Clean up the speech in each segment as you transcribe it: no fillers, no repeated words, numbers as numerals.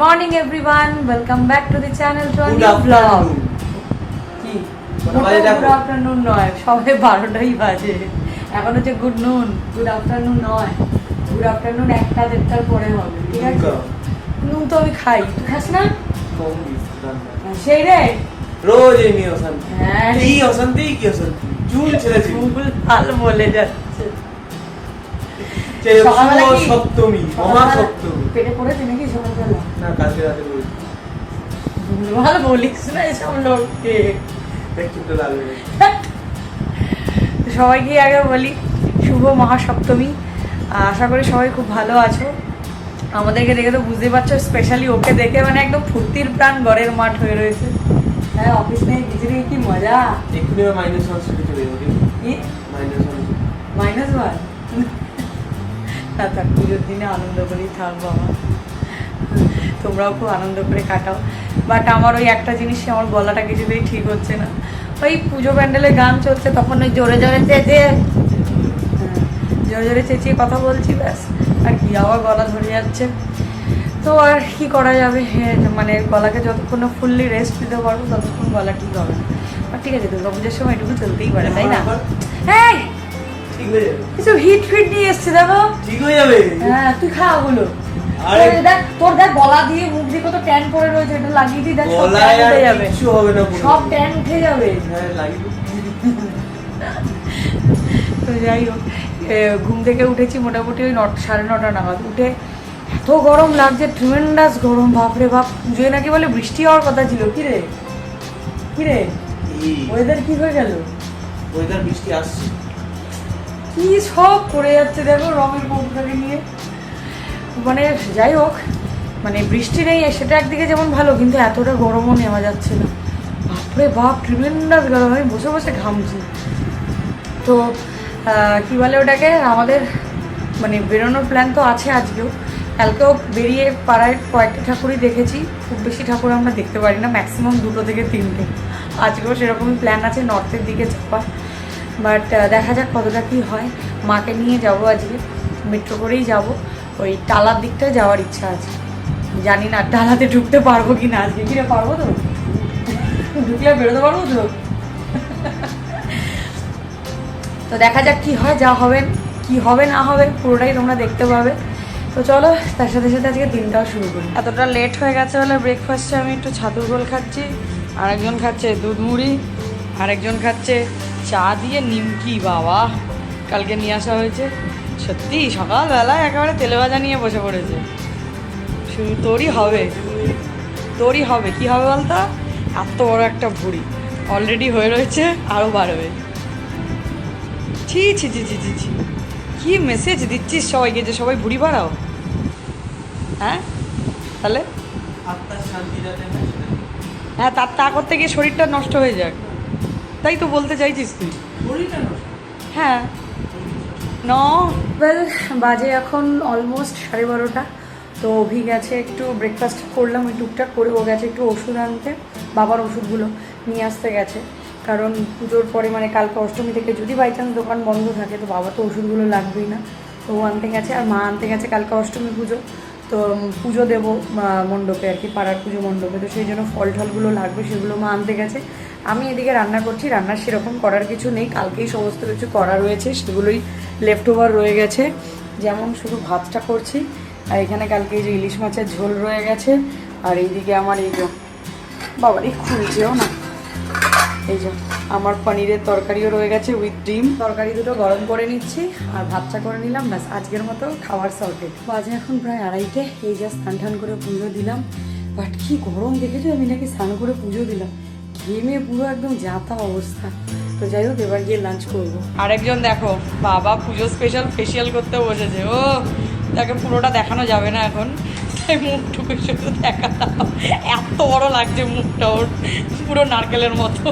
Morning everyone, welcome back to the channel to a new vlog. কি good afternoon নয়, সবে 12টাই বাজে। এখন হচ্ছে গুড নুন, গুড আফটারনুন নয়, গুড আফটারনুন 1টা-1:30টার পরে হবে, ঠিক আছে? নুন তো আমি খাই, তুই খাস না? সেই রে রোজ এই নিয়ে অশান্তি। হ্যাঁ কি অশান্তি কি অশান্তি চুল ছেড়েছি ভালো বলে যাচ্ছে। সকালবেলা কি সপ্তমী মহাসপ্তমী পেটে পড়েছে নাকি সকালবেলা? না কালকে রাতে বলেছি। ভালো বলিস না এসব লোককে, একটু তো লাগবে। সবাইকে আগে বলি শুভ মহাসপ্তমী। আশা করি সবাই খুব ভালো আছো। আমাদেরকে দেখে তো বুঝতে পারছো, স্পেশালি ওকে দেখে মানে একদম ফুর্তির প্রাণ গড়ের মাঠ হয়ে রয়েছে। হ্যাঁ, অফিস নেই কিছু নেই, কি মজা। এক্ষুনি মাইনাস সংস্কৃতি চলে যাবো। কি -1? না থাক, পুজোর দিনে আনন্দ করেই থাকবো। আমার তোমরাও খুব আনন্দ করে কাটাও। বাট আমার ওই একটা জিনিস, আমার গলাটা কিছুতেই ঠিক হচ্ছে না। ওই পুজো প্যান্ডেলে গান চলছে, তখন ওই জোরে জোরে চেঁচিয়ে কথা বলছি, ব্যাস। আর কি, আবার গলা ধরে যাচ্ছে। তো আর কি করা যাবে, মানে গলাকে যতক্ষণ ফুললি রেস্ট দিতে পারবো ততক্ষণ গলা ঠিক হবে না। আর ঠিক আছে, দুর্গা পুজোর সময় এটুকু চলতেই পারে, তাই না? হ্যাঁ, কিছু হিট ফিট নিয়ে এসছে, দেখো ঠিক হয়ে যাবে। হ্যাঁ, তুই খা ওগুলো। দেখ তোর, দেখ গলা দিয়ে মুখ দিয়ে কত ট্যান পড়ে রয়েছে, এটা লাগিয়ে দিই, দেখ সব ট্যান উঠে যাবে। কিছু হবে না, সব ট্যান উঠে যাবে। হ্যাঁ লাগিয়ে। তো যাই হোক, ঘুম থেকে উঠেছি মোটামুটি ওই 9:30 নাগাদ। উঠে এত গরম লাগছে, ট্রিমেন্ডাস গরম, বাপরে বাপ। পুজোয় নাকি বলে বৃষ্টি হওয়ার কথা ছিল। কিরে ওয়েদার কি হয়ে গেল? ওয়েদার বৃষ্টি আসছে, কি সব করে যাচ্ছে দেখো রঙের পৌঁছাকে নিয়ে। মানে যাই হোক, মানে বৃষ্টি নেই সেটা একদিকে যেমন ভালো, কিন্তু এতটা গরমও নেওয়া যাচ্ছে না। বাপরে বাপ, ট্রিমেন্ডাস গরম, আমি বসে বসে ঘামছি। তো কী বলে ওটাকে, আমাদের মানে বেরোনোর প্ল্যান তো আছে আজকেও। কালকেও বেরিয়ে পাড়ায় কয়েকটা ঠাকুরই দেখেছি, খুব বেশি ঠাকুর আমরা দেখতে পারি না, ম্যাক্সিমাম 2 থেকে 3টে। আজকেও সেরকমই প্ল্যান আছে, নর্থের দিকে যাওয়ার। বাট দেখা যাক কতটা কী হয়। মাকে নিয়ে যাবো আজকে, মেট্রো করেই যাব। ওই টালার দিকটায় যাওয়ার ইচ্ছা আছে, জানি না টালাতে ঢুকতে পারবো কি না আজকে। কিরে, পারবো তো? ঢুকলে বেরোতে পারবো তো? তো দেখা যাক কি হয়, যা হবে কি হবে না হবে পুরোটাই তোমরা দেখতে পাবে। তো চলো, তার সাথে সাথে আজকে দিনটাও শুরু করি। এতটা লেট হয়ে গেছে বলে ব্রেকফাস্টে আমি একটু ছাতুর গোল খাচ্ছি, আরেকজন খাচ্ছে দুধ মুড়ি, আরেকজন খাচ্ছে চা দিয়ে নিমকি। বাবা, কালকে নিয়ে আসা হয়েছে। সত্যি সকালবেলায় একেবারে তেলে ভাজা নিয়ে বসে পড়েছে। শুধু তোরই হবে কি হবে বলতো? এত বড় একটা ভুঁড়ি অলরেডি হয়ে রয়েছে, আরও বাড়বে। ছি ছি ছি ছি ছি ছি, কি মেসেজ দিচ্ছিস সবাইকে যে সবাই ভুঁড়ি বাড়াও? হ্যাঁ, তাহলে হ্যাঁ, তা করতে গিয়ে শরীরটা নষ্ট হয়ে যাক, তাই তো বলতে চাইছিস তুই? হ্যাঁ, ওয়েল, বাজে এখন অলমোস্ট 12:30। তো অভি গেছে, একটু ব্রেকফাস্ট করলাম ওই টুকটাক করে। ও গেছে একটু ওষুধ আনতে, বাবার ওষুধগুলো নিয়ে আসতে গেছে। কারণ পুজোর পরে মানে কালকে অষ্টমী থেকে যদি বাই চান্স দোকান বন্ধ থাকে, তো বাবা তো ওষুধগুলো লাগবেই না। তো ও আনতে গেছে, আর মা আনতে গেছে। কালকে অষ্টমী পুজো, তো পুজো দেবো মণ্ডপে আর কি, পাড়ার পুজো মণ্ডপে। তো সেই জন্য ফল টলগুলো লাগবে, সেগুলো মা আনতে গেছে। আমি এদিকে রান্না করছি। রান্নার সেরকম করার কিছু নেই, কালকেই সমস্ত কিছু করা রয়েছে, সেগুলোই লেফট ওভার রয়ে গেছে। যেমন শুধু ভাতটা করছি, আর এখানে কালকে এই যে ইলিশ মাছের ঝোল রয়ে গেছে। আর এইদিকে আমার এই যে বাবারই খুলছেও না, এই যে আমার পনিরের তরকারিও রয়ে গেছে উইথ ডিম। তরকারি দুটো গরম করে নিচ্ছি আর ভাতটা করে নিলাম, ব্যাস আজকের মতো খাওয়ার সর্টেড। বাজে এখন প্রায় 2:30। এই যে স্নান টান করে পুজো দিলাম। বাট কি গরম দেখেছো, আমি নাকি স্নান করে পুজো দিলাম, ঘেমে পুরো একদম যাতা অবস্থা। তো যাই হোক, এবার গিয়ে লাঞ্চ করবো। আরেকজন দেখো, বাবা পুজো স্পেশাল ফেসিয়াল করতে বসেছে। ও তাকে পুরোটা দেখানো যাবে না এখন, তাই মুখটুকু শুধু দেখা দাও। এত বড় লাগছে মুখটা ওর, পুরো নারকেলের মতো।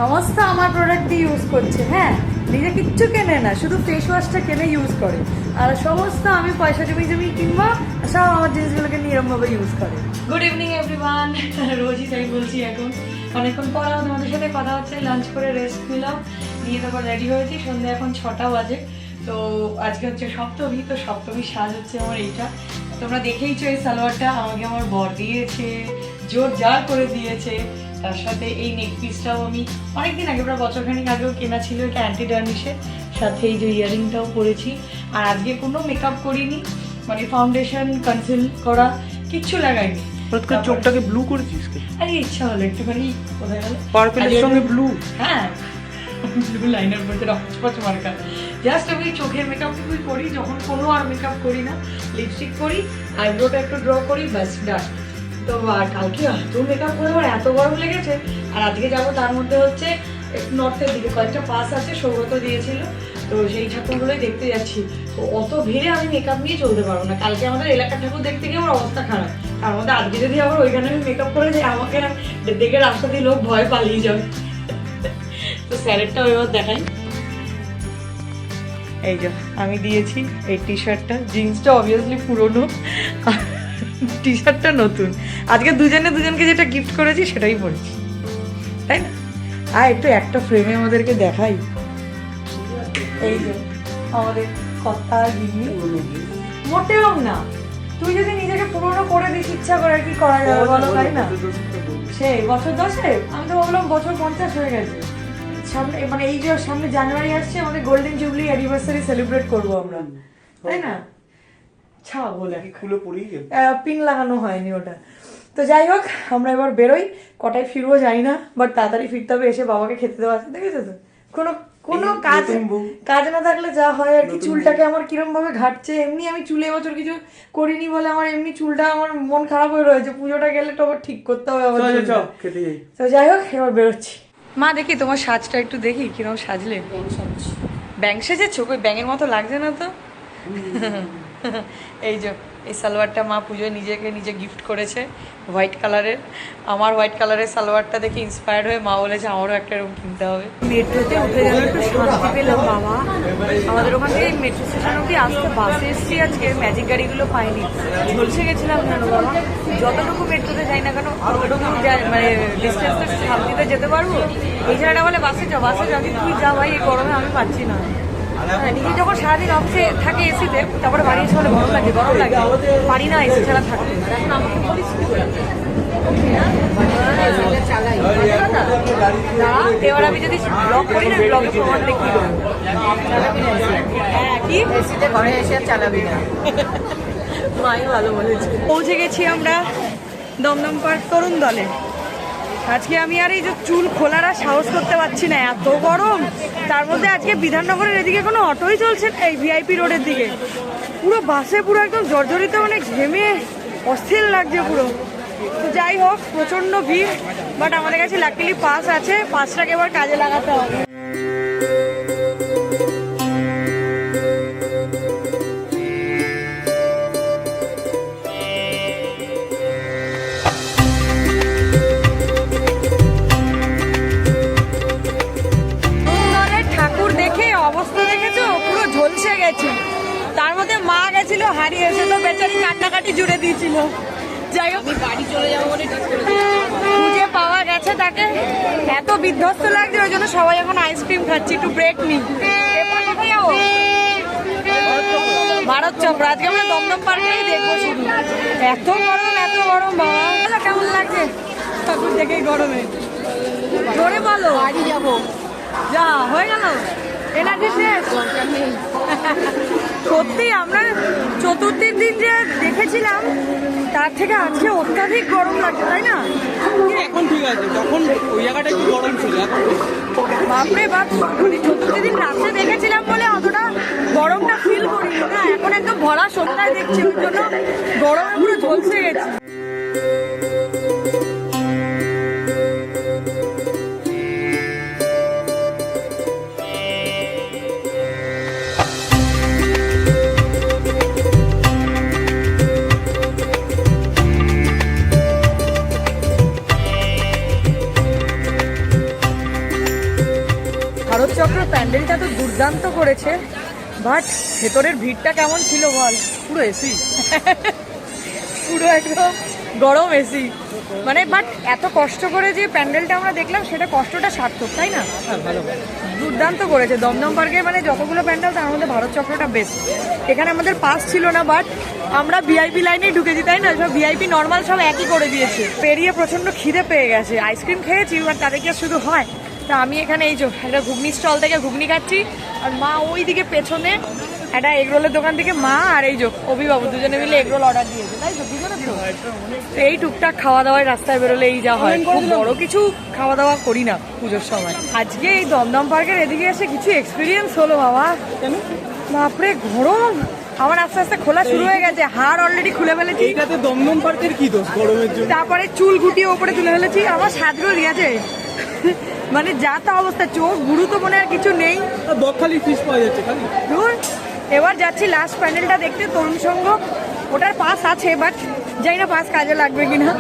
সমস্ত আমার প্রোডাক্ট দিয়ে ইউজ করছে। হ্যাঁ, নিজে কিচ্ছু কেনে না, শুধু ফেস ওয়াশটা কিনে ইউজ করে। আর সমস্ত আমি পয়সা জমি কিনবো, সব আমার জিনিসগুলোকে নিয়মভাবে ইউজ করে। Good evening everyone. রোজই তাই বলছি, এখন অনেকক্ষণ পর তোমাদের সাথে কথা হচ্ছে। লাঞ্চ করে রেস্ট নিলাম, নিয়ে তারপর রেডি হয়েছি। সন্ধ্যা এখন 6টা বাজে। তো আজকে হচ্ছে সপ্তমী, তো সপ্তমীর সাজ হচ্ছে আমার এইটা। তোমরা দেখেইছো এই সালোয়ারটা আমাকে আমার বর দিয়েছে, জোর জার করে দিয়েছে। তার সাথে এই নেক পিসটাও আমি অনেকদিন আগে, প্রায় বছরখানিক আগেও কেনা ছিল, এটা অ্যান্টি ডার্নিশের সাথে এই যে ইয়ারিংটাও পরেছি। আর আজকে কোনো মেকআপ করিনি, মানে ফাউন্ডেশন কনসিল করা কিচ্ছু লাগাইনি। চোখটাকে ব্লু করেছিস? আরে ইচ্ছা হলো একটুখানি, কোথায় গেল পার্পলের সঙ্গে ব্লু। হ্যাঁ, ব্লু লাইনার মধ্যে রকচপচ মার্কা। জাস্ট আমি চোখের মেকআপটুকুই করি, যখন কোনো আর মেকআপ করি না। লিপস্টিক করি, আইব্রোটা একটু ড্র করি, ব্যাস ডান। তো আর কালকে এত মেকআপ করে আমার এত গরম লেগেছে। আর আজকে যাবো তার মধ্যে হচ্ছে একটু নর্থের দিকে, কয়েকটা পাস আছে, সৌগত দিয়েছিল, তো সেই ঠাকুরগুলোই দেখতে যাচ্ছি। তো অত ভিড়ে আমি মেকআপ নিয়ে চলতে পারবো না। কালকে আমাদের এলাকার ঠাকুর দেখতে গিয়ে আমার অবস্থা খারাপ। তার মধ্যে আজকে যদি আবার ওইখানে আমি মেকআপ করে যাই, আমাকে দেখে রাস্তা দিয়ে লোক ভয় পালিয়ে যাবে। তো স্যারেরটাও এবার দেখাই। এই যে আমি দিয়েছি এই টি শার্টটা, জিন্সটা অবভিয়াসলি পুরনো, টি শার্টটা নতুন। আজকে দুজনকে যেটা গিফট করেছি সেটাই পরেছি, তাই না? আর একটু একটা ফ্রেমে আমাদেরকে দেখাই। এই যে আমাদের কথা গিন্নি, মোটেও না। তুই যদি নিজেকে পুরনো করে দিস ইচ্ছা করে, কি করা যাবে বলো, তাই না? সেই বছর 10-এ আমি তো ভাবলাম বছর 50 হয়ে গেছে। সামনে মানে এই যে সামনে জানুয়ারি আসছে, আমাদের গোল্ডেন জুবলি অ্যানিভার্সারি সেলিব্রেট করবো আমরা, তাই না? ছাও বলে খুলে পড়েই গেল, পিন লাগানো হয়নি ওটা। তো যাই হোক, আমরা এবার বেরোই। কটায় ফিরবো জানি না, বাট তাড়াতাড়ি ফিরতে হবে, এসে বাবাকে খেতে দেওয়া আছে। দেখেছো তো, কোনো কাজ না থাকলে যা হয় আর কি। চুলটাকে আমার কিরম ভাবে ঘাটছে। এমনি আমি চুলে এবছর কিছু করিনি বলে আমার এমনি চুলটা, আমার মন খারাপ হয়ে রয়েছে। পুজোটা গেলে তো আবার ঠিক করতে হবে আমার। তো যাই হোক, এবার বেরোচ্ছি। মা দেখি তোমার সাজটা একটু দেখি, কিরকম সাজলে। ব্যাং সেজেছো? কই ব্যাঙের মতো লাগছে না তো। এই যে এই সালোয়ারটা মা পুজোয় নিজে গিফট করেছে, হোয়াইট কালারের। আমার হোয়াইট কালারের সালোয়ারটা দেখে ইন্সপায়ার্ড হয়ে মা বলেছে আমারও একটা এরকম কিনতে হবে। মেট্রোতে উঠে গেল, একটু শান্তি পেলাম বাবা। আমাদের ওখান থেকে মেট্রো স্টেশন অব্দি আসতে বাসে এসেছি আজকে, ম্যাজিক গাড়িগুলো পাইনি। ঝলসে গেছিলাম জানো বাবা। যতটুকু মেট্রোতে যাই না কেন, ততটুকু মানে ডিস্টেন্সটা শান্তিতে যেতে পারবো। এই জায়গাটা বলে বাসে যা, তুই যা ভাই, এই গরমে আমি পাচ্ছি না। নিজে যখন সারাদিন অফিসে থাকে এসিতে, তারপরে বাড়ি এসে বলে গরম লাগে, পারি না এসি ছাড়া থাকতে। এখন আমাকে বলিস কি করে? এবার আমি যদি ব্লগ করি না, ব্লগে প্রমাণ দেখি কি এসিতে ঘরে এসে চালাবি না। মাই ভালো বলেছে। পৌঁছে গেছি আমরা দমদম পার্ক তরুণ দলে। আজকে আমি আর এই যে চুল খোলার আর সাহস করতে পারছি না, এত গরম। তার মধ্যে আজকে বিধাননগরের এদিকে কোনো অটোই চলছে না, এই ভিআইপি রোডের দিকে পুরো বাসে পুরো একদম জর্জরিত, মানে ঘেমে অস্থির লাগছে পুরো। তো যাই হোক, প্রচণ্ড ভিড়, বাট আমাদের কাছে লাকিলি পাস আছে, পাসটাকে এবার কাজে লাগাতে হবে। তার মধ্যে মা গেছিল হারিয়ে, এসে তো বেচারি কান্নাকাটি জুড়ে দিয়েছিল। যাই হোক, বাড়ি চলে যাবো বলে খুঁজে পাওয়া গেছে তাকে। এত বিধ্বস্ত লাগছে, ওই জন্য সবাই এখন আইসক্রিম খাচ্ছি, একটু ব্রেক নিই। ভারত চক্র আজকে আমরা দমদম পার্কেই দেখবো শুধু। এত গরম বাবা। কেমন লাগছে ঠাকুর দেখেই গরমে? ধরে বলো, বাড়ি যাবো। যা হয়ে গেল, এনার্জি শেষ। সত্যি আমরা চতুর্থীর দিন যে দেখেছিলাম, তার থেকে আজকে অত্যাধিক গরম লাগছে, তাই না? এখন ঠিক আছে, তখন ওই জায়গাটা কি গরম ছিল। বাপরে বাপ, মানে চতুর্থী দিন রাত্রে দেখেছিলাম বলে অতটা গরমটা ফিল করিনি না। এখন একদম ভরা সন্ধ্যায় দেখছি, ওই জন্য গরমে পুরো ঝলসে গেছি। ভারতচক্র প্যান্ডেলটা তো দুর্দান্ত করেছে, বাট ভেতরের ভিড়টা কেমন ছিল বল? পুরো এসি, পুরো একদম গরম এসি মানে বাট এত কষ্ট করে যে প্যান্ডেলটা আমরা দেখলাম সেটা কষ্টটা সার্থক, তাই না? হ্যাঁ ভালো। দুর্দান্ত করেছে দমদম পার্কে, মানে যতগুলো প্যান্ডেল তার মধ্যে ভারত চক্রটা বেস্ট। এখানে আমাদের পাস ছিল না, বাট আমরা ভিআইপি লাইনেই ঢুকেছি, তাই না? সব ভিআইপি নর্মাল সব একই করে দিয়েছে। পেরিয়ে প্রচন্ড খিদে পেয়ে গেছে, আইসক্রিম খেয়েছি, বাট তাদের কি আর শুধু হয়? তা আমি এখানে এই যে একটা ঘুগনি স্টল থেকে ঘুগনি খাচ্ছি, আর মা ওই দিকে পেছনে একটা এগরোলের দোকান থেকে মা আর এই যে অভিবাবু দুজনে মিলে এগরোল অর্ডার দিয়েছে, তাই তো? দুজনে তো এই টুকটাক খাওয়া দাওয়ায় রাস্তায় বেরোলে এই যা হয়, খুব বড় কিছু খাওয়া দাওয়া করি না পুজোর সময়। আজকে এই দমদম পার্কের এদিকে এসে কিছু এক্সপিরিয়েন্স হলো বাবা। বাপরে গরম, আমার আস্তে আস্তে খোলা শুরু হয়ে গেছে, হাড় অলরেডি খুলে ফেলেছি। এইটাতে দমদম পার্কের কি দোষ গরমের জন্য? তারপরে চুল গুটিয়ে ওপরে তুলে ফেলেছি, আমার সাজগো দিয়েছে মানে যা তা অবস্থা, চোখ গুরু তো মনে আর কিছু নেই। বকখালি ফিশ পাওয়া যাচ্ছে খালি। দূর, এবার যাচ্ছি লাস্ট প্যান্ডেলটা দেখতে, তরুণ সংঘ। ওটার পাস আছে, বাট জানি না পাস কাজে লাগবে কিনা।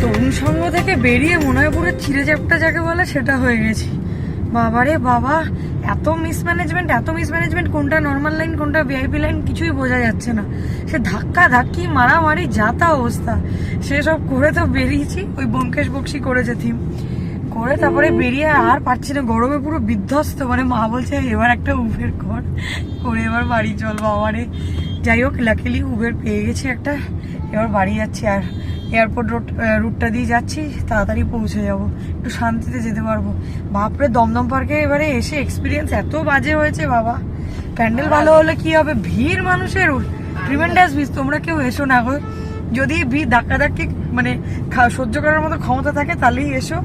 তরুণ সংঘ থেকে বেরিয়ে মনে হয় পুরো চিড়ে চ্যাপটা যাকে বলে সেটা হয়ে গেছি। বাবারে বাবা, এত মিসম্যানেজমেন্ট, কোনটা নর্মাল লাইন কোনটা ভিআইপি লাইন কিছুই বোঝা যাচ্ছে না। সে ধাক্কা ধাক্কি মারামারি যা তা অবস্থা। সেসব করে তো বেরিয়েছি, ওই ব্যোমকেশ বক্সি করেছে থিম করে, তারপরে বেরিয়ে আর পারছি না, গরমে পুরো বিধ্বস্ত। মানে মা বলছে এবার একটা উবের করে এবার বাড়ি চল বাবারে। যাই হোক, লাকিলি উবের পেয়ে গেছি একটা, এবার বাড়ি যাচ্ছি। আর এয়ারপোর্ট রুটটা দিয়ে যাচ্ছি, তাড়াতাড়ি পৌঁছে যাব, একটু শান্তিতে যেতে পারবো। বাপরে দমদম পার্কে এবারে এসে এক্সপিরিয়েন্স এত বাজে হয়েছে বাবা। প্যান্ডেল ভালো হলে কি হবে, ভিড় মানুষের ট্রিমেন্ডাস ভিড়। তোমরা কেউ এসো না গো, যদি ভিড় ধাক্কাধাক্কি মানে সহ্য করার মতো ক্ষমতা থাকে তাহলেই এসো,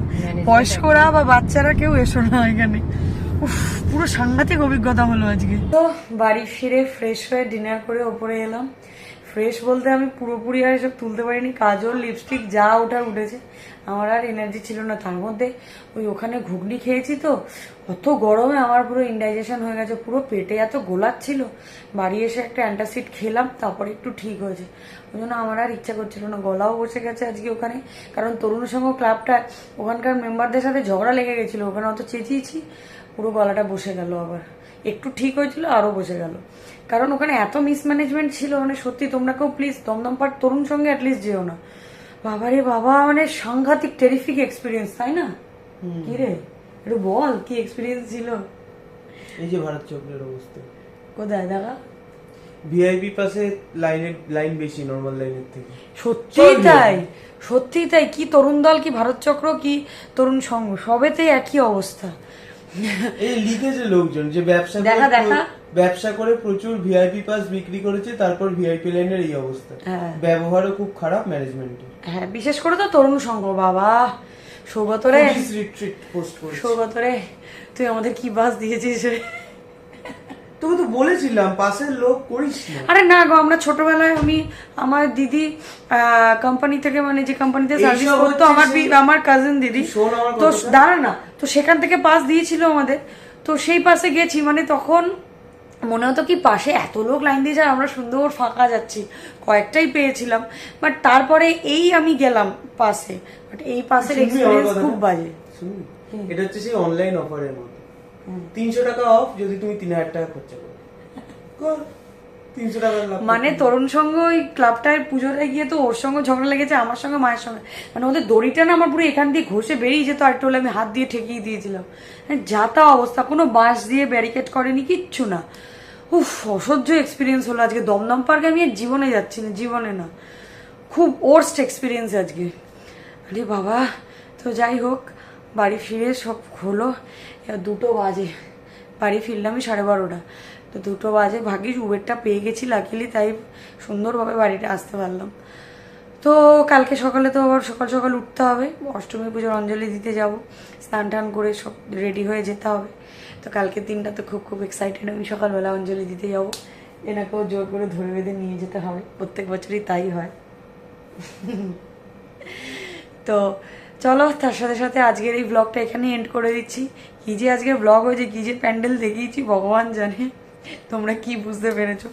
বয়স্করা বা বাচ্চারা কেউ এসো না এখানে। উফ, পুরো সাংঘাতিক অভিজ্ঞতা হলো আজকে। তো বাড়ি ফিরে ফ্রেশ হয়ে ডিনার করে ওপরে এলাম। ফ্রেশ বলতে আমি পুরোপুরি আর এসব তুলতে পারিনি, কাজল লিপস্টিক যা ওঠা উঠেছে, আমার আর এনার্জি ছিল না। তার মধ্যে ওই ওখানে ঘুগনি খেয়েছি তো, অত গরমে আমার পুরো ইনডাইজেশন হয়ে গেছে, পুরো পেটে এত গোলাচ্ছিল। বাড়ি এসে একটা অ্যান্টাসিড খেলাম, তারপরে একটু ঠিক হয়েছে। ওই জন্য আমার আর ইচ্ছা করছিল না, গলাও বসে গেছে আজকে ওখানে। কারণ তরুণ সংঘ ক্লাবটা ওখানকার মেম্বারদের সাথে ঝগড়া লেগে গেছিল, ওখানে অত চেঁচিয়েছি, পুরো গলাটা বসে গেল। আবার একটু ঠিক হয়েছিল, আরো বসে গেল, কারণ ওখানে এত মিসম্যানেজমেন্ট ছিল। মানে সত্যি তোমরা কেউ প্লিজ দমদম পার্ক তরুণ সঙ্গে অ্যাটলিস্ট যেও না। বাবারে বাবা, মানে সাংঘাতিক টেরিফিক এক্সপিরিয়েন্স, তাই না? কি রে, একটু বল কি এক্সপিরিয়েন্স ছিল? এই যে ভারত চক্রের অবস্থা, কোথায় দেখা ভিআইপি পাশে লাইন বেশি নরমাল লাইনের থেকে। সত্যি তাই, কি তরুণ দল, কি ভারত চক্র, কি তরুণ সংঘ, সবেতেই একই অবস্থা। এই লিখেছে লোকজন যে ব্যবসা করে প্রচুর ভিআইপি পাস বিক্রি করেছে, তারপর ভিআইপি লাইনের এই অবস্থা। ব্যবহারও খুব খারাপ ম্যানেজমেন্টের। হ্যাঁ, বিশেষ করে তো তরুণ সংঘ। বাবা সৌগতরে, তুই আমাদের কি বাস দিয়েছিস রে? তোকে তো বলেছিলাম পাশের লোক করিস না। আরে না গো, আমরা ছোটবেলায় আমার দিদি কোম্পানি থেকে, মানে যে কোম্পানিতে সার্ভিস করতো আমার কাজিন দিদি, তো দাঁড়া না, তো সেখান থেকে পাস দিয়েছিল আমাদের। তো সেই পাশে গেছি, মানে তখন মনে হতো কি পাশে এত লোক লাইন দিয়ে যায়, আমরা সুন্দর ফাঁকা যাচ্ছি, কয়েকটাই পেয়েছিলাম। বাট তারপরে এই আমি গেলাম পাশে, বাট এই পাশের এক্সপিরিয়েন্স খুব বাজে। এটা হচ্ছে সেই অনলাইন অফারের মতো, 300 টাকা অফ যদি তুমি 3000 টাকা খরচা করো, 300 টাকা লাভ। মানে তরুণ সংঘ ওই ক্লাবটায় পুজোতে গিয়ে তো ওর সঙ্গে ঝগড়া লেগেছে, আমার সঙ্গে, মায়ের সঙ্গে। মানে ওদের দড়িটা না আমার পুরো এখান দিয়ে ঘষে বেরিয়ে যেত, আর একটু হলে আমি হাত দিয়ে ঠেকিয়ে দিয়েছিলাম। যা তা অবস্থা, কোনো বাঁশ দিয়ে ব্যারিকেড করেনি, কিচ্ছু না। উফ, অসহ্য এক্সপিরিয়েন্স হলো আজকে দমদম পার্কে। আমি আর জীবনে যাচ্ছি না, জীবনে না, খুব ওর্স্ট এক্সপিরিয়েন্স আজকে। আরে বাবা, তো যাই হোক, বাড়ি ফিরে সব হলো। 2টো বাজে, বাড়ি ফিরলাম 12:30। তো 2টো বাজে, ভাগ্যিস উবেরটা পেয়ে গেছি লাকিলি, তাই সুন্দরভাবে বাড়িতে আসতে পারলাম। তো কালকে সকালে তো আবার সকাল সকাল উঠতে হবে, অষ্টমী পুজোর অঞ্জলি দিতে যাব, স্নান টান করে সব রেডি হয়ে যেতে হবে। তো কালকের দিনটা তো খুব এক্সাইটেড আমি, সকালবেলা অঞ্জলি দিতে যাব। এনাকেও জোর করে ধরে বেঁধে নিয়ে যেতে হবে, প্রত্যেক বছরই তাই হয়। তো চলো, তার সাথে সাথে আজকের এই ব্লগটা এখানে এন্ড করে দিচ্ছি। কি যে আজকের ব্লগ হয়েছে, কি যে প্যান্ডেল দেখিয়েছি ভগবান জানে, তোমরা কি বুঝতে পেরেছো।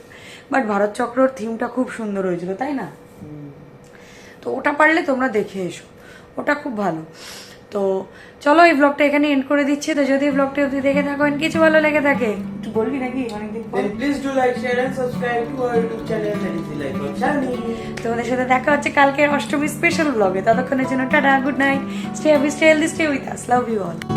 বাট ভারত চক্রর থিমটা খুব সুন্দর হয়েছিল, তাই না? তো ওটা পারলে তোমরা দেখে এসো, ওটা খুব ভালো। তো চলো এই ব্লগটা এখানে এন্ড করে দিচ্ছি। তো যদি ব্লগটা অবধি দেখে থাকো, কিছু ভালো লেগে থাকে একটু বলবি নাকি অনেকদিন পর? Then please do like, share and subscribe to our YouTube channel that is the Life of Shani. তোমাদের সাথে দেখা হচ্ছে কালকের অষ্টমী স্পেশাল ব্লগে। ততক্ষণের জন্য ta-ta, good night, stay happy, stay healthy, stay with us, love you all.